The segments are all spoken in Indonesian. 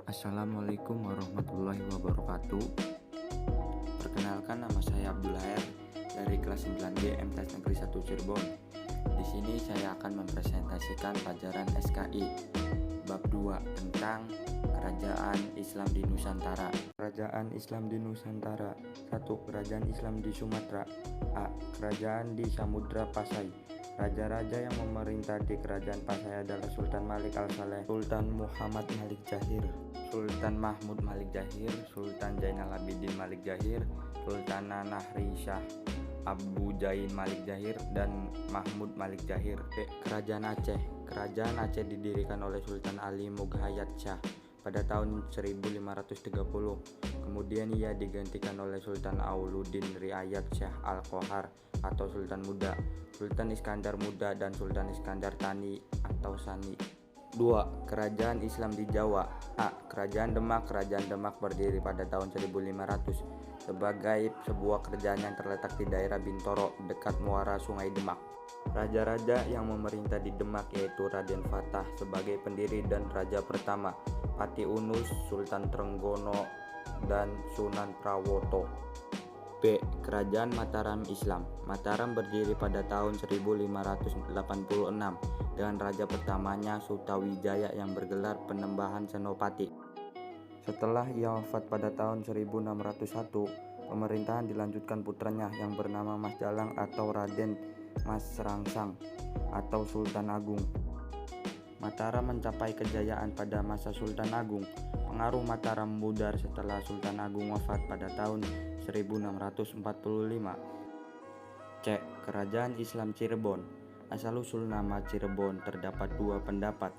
Assalamualaikum warahmatullahi wabarakatuh. Perkenalkan, nama saya Abdul Hair dari kelas 9B MTs Negeri 1 Cirebon. Di sini saya akan mempresentasikan pelajaran SKI bab 2 tentang Kerajaan Islam di Nusantara. Kerajaan Islam di Nusantara. 1. Kerajaan Islam di Sumatera. A. Kerajaan di Samudra Pasai. Raja-raja yang memerintah di kerajaan Pasai adalah Sultan Malik Al-Saleh, Sultan Muhammad Malik Jahir, Sultan Mahmud Malik Jahir, Sultan Zainal Abidin Malik Jahir, Sultan Nahri Shah Abu Jain Malik Jahir, dan Mahmud Malik Jahir. B. Kerajaan Aceh. Kerajaan Aceh didirikan oleh Sultan Ali Mughayat Shah pada tahun 1530. Kemudian ia digantikan oleh Sultan Auluddin Riayat Shah Al-Qohar atau Sultan Muda, Sultan Iskandar Muda, dan Sultan Iskandar Tani atau Sani. 2. Kerajaan Islam di Jawa. A. Kerajaan Demak. Kerajaan Demak berdiri pada tahun 1500 sebagai sebuah kerajaan yang terletak di daerah Bintoro dekat muara Sungai Demak. Raja-raja yang memerintah di Demak yaitu Raden Fatah sebagai pendiri dan raja pertama, Pati Unus, Sultan Trenggono, dan Sunan Prawoto. B. Kerajaan Mataram Islam. Mataram berdiri pada tahun 1586 dengan raja pertamanya Sutawijaya yang bergelar Penembahan Senopati. Setelah ia wafat pada tahun 1601, pemerintahan dilanjutkan putranya yang bernama Mas Jalang atau Raden Mas Rangsang atau Sultan Agung. Mataram mencapai kejayaan pada masa Sultan Agung. Pengaruh Mataram memudar setelah Sultan Agung wafat pada tahun 1645. C. Kerajaan Islam Cirebon. Asal-usul nama Cirebon terdapat dua pendapat.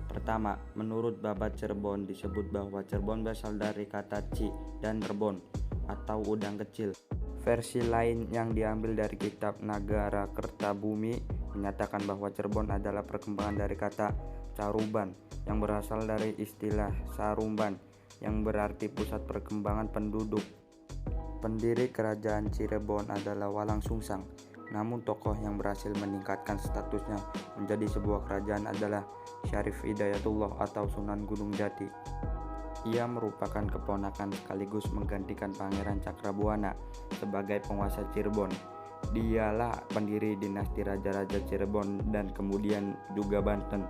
Pertama, menurut Babat Cirebon disebut bahwa Cirebon berasal dari kata ci dan rebon atau udang kecil. Versi lain yang diambil dari kitab Nagara Kertabumi menyatakan bahwa Cirebon adalah perkembangan dari kata Caruban yang berasal dari istilah Sarumban yang berarti pusat perkembangan penduduk. Pendiri kerajaan Cirebon adalah Walang Sungsang, namun tokoh yang berhasil meningkatkan statusnya menjadi sebuah kerajaan adalah Syarif Hidayatullah atau Sunan Gunung Jati. Ia merupakan keponakan sekaligus menggantikan Pangeran Cakrabuana sebagai penguasa Cirebon. Dialah pendiri dinasti Raja-Raja Cirebon dan kemudian juga Banten.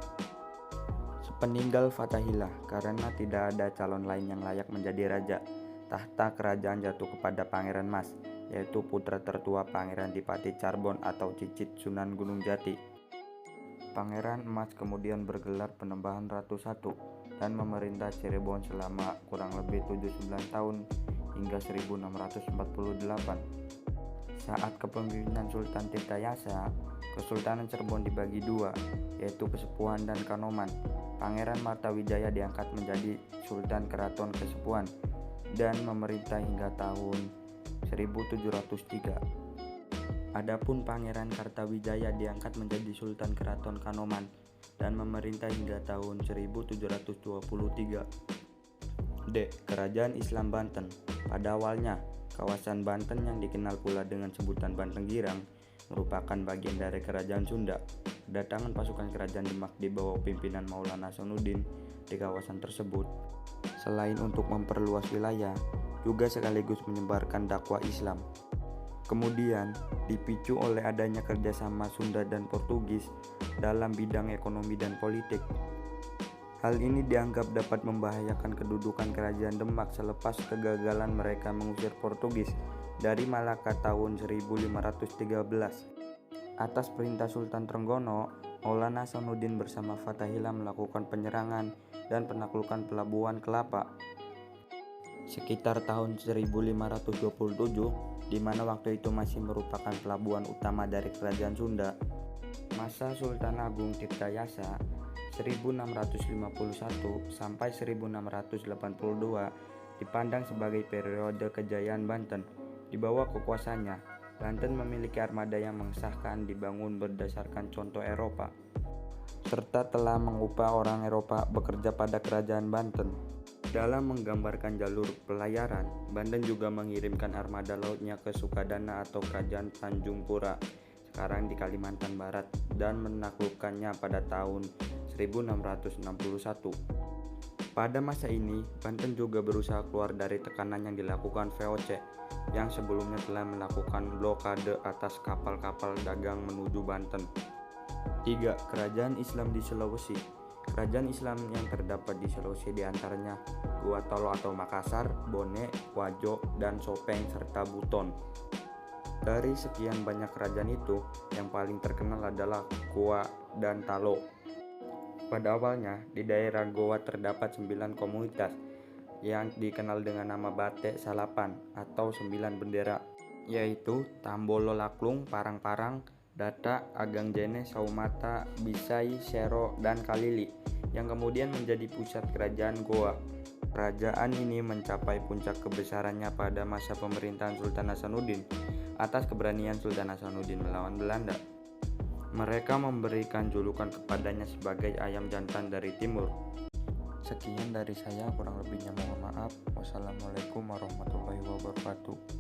Sepeninggal Fatahillah, karena tidak ada calon lain yang layak menjadi raja, tahta kerajaan jatuh kepada Pangeran Mas, yaitu putra tertua Pangeran Dipati Carbon atau Cicit Sunan Gunung Jati. Pangeran Mas kemudian bergelar Penembahan Ratu I dan memerintah Cirebon selama kurang lebih 79 tahun hingga 1648. Saat kepemimpinan Sultan Tirtayasa, Kesultanan Cirebon dibagi dua, yaitu Kesepuhan dan Kanoman. Pangeran Martawijaya diangkat menjadi Sultan Keraton Kesepuhan dan memerintah hingga tahun 1703. Adapun Pangeran Kartawijaya diangkat menjadi Sultan Keraton Kanoman dan memerintah hingga tahun 1723. D. Kerajaan Islam Banten. Pada awalnya, kawasan Banten yang dikenal pula dengan sebutan Banten Girang merupakan bagian dari kerajaan Sunda. Kedatangan pasukan kerajaan Demak di bawah pimpinan Maulana Hasanuddin di kawasan tersebut, selain untuk memperluas wilayah, juga sekaligus menyebarkan dakwah Islam. Kemudian, dipicu oleh adanya kerjasama Sunda dan Portugis dalam bidang ekonomi dan politik. Hal ini dianggap dapat membahayakan kedudukan kerajaan Demak selepas kegagalan mereka mengusir Portugis dari Malaka tahun 1513. Atas perintah Sultan Trenggono, Maulana Hasanuddin bersama Fatahillah melakukan penyerangan dan penaklukan Pelabuhan Kelapa sekitar tahun 1527, di mana waktu itu masih merupakan pelabuhan utama dari kerajaan Sunda. Masa Sultan Agung Tirtayasa 1651 sampai 1682 dipandang sebagai periode kejayaan Banten. Di bawah kekuasaannya, Banten memiliki armada yang mengesahkan dibangun berdasarkan contoh Eropa, serta telah mengupah orang Eropa bekerja pada kerajaan Banten. Dalam menggambarkan jalur pelayaran, Banten juga mengirimkan armada lautnya ke Sukadana atau Kerajaan Tanjung Pura, sekarang di Kalimantan Barat, dan menaklukkannya pada tahun 1661. Pada masa ini, Banten juga berusaha keluar dari tekanan yang dilakukan VOC yang sebelumnya telah melakukan blokade atas kapal-kapal dagang menuju Banten. 3. Kerajaan Islam di Sulawesi. Kerajaan Islam yang terdapat di Sulawesi diantaranya Gua Tolo atau Makassar, Bone, Wajo, dan Sopeng, serta Buton. Dari sekian banyak kerajaan itu, yang paling terkenal adalah Goa dan Talo. Pada awalnya, di daerah Goa terdapat 9 komunitas yang dikenal dengan nama Batek Salapan atau 9 bendera, yaitu Tambolo Laklung, Parang-Parang, Data, Agang Jene, Saumata, Bisai, Sero, dan Kalili, yang kemudian menjadi pusat kerajaan Goa. Kerajaan ini mencapai puncak kebesarannya pada masa pemerintahan Sultan Hasanuddin atas keberanian Sultan Hasanuddin melawan Belanda. Mereka memberikan julukan kepadanya sebagai ayam jantan dari timur. Sekian dari saya, kurang lebihnya mohon maaf. Wassalamualaikum warahmatullahi wabarakatuh.